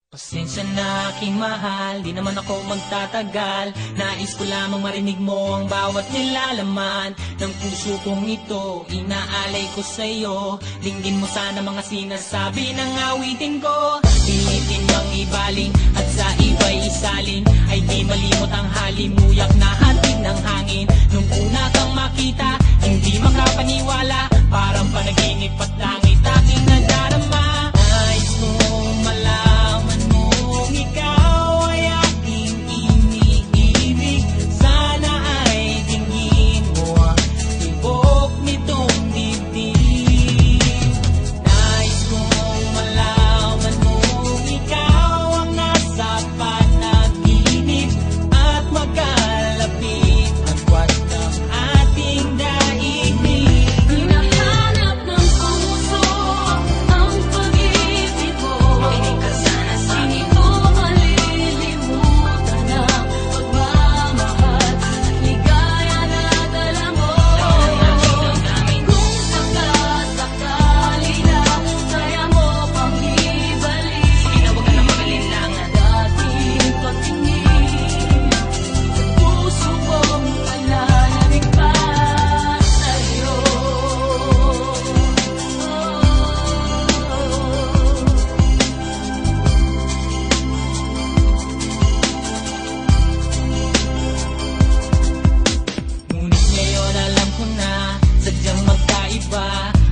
Pasensya na aking mahal, di naman ako magtatagal. Nais ko lamang marinig mo ang bawat nilalaman ng puso kong ito, inaalay ko sa'yo. Dinggin mo sana mga sinasabi ng awitin ko. Pilitin mang ibaling at sa iba'y isalin, ay di malimot ang halimuyak na hatid ng hangin. Nung una kang makita, hindi makapaniwala, parang panaginip at langit aking nadarama. Nais kong malaman mong ikaw ay aking iniibig. Sana ay tingin mo ang tibok nitong dibdib. Nais kong malaman mong ikaw ang nasa panaginip at magkalapit ang kwat ng ating daigdig. Hinahanap ng puso ang pag-ibig mo. Makinig ka sana sa akin. Hindi ko malilimutan ang pagmamahal at ligaya na dala mo. Kung sakasakali na kaya mo pang ibalik, Huwag ka na mag-alinlangan. dating pagtingin sa puso kong palalamig pa sa'yo. Ngunit ngayon alam ko na sadyang magkaiba.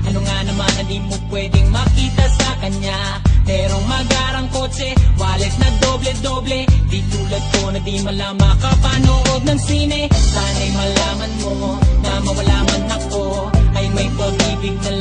Ano nga naman na di mo pwedeng makita sa kanya? Merong magarang kotse, wallet na doble-doble. Di tulad ko na di malang makapanood ng sine. Sana'y malaman mo na mawala man ako, ay may pag-ibig na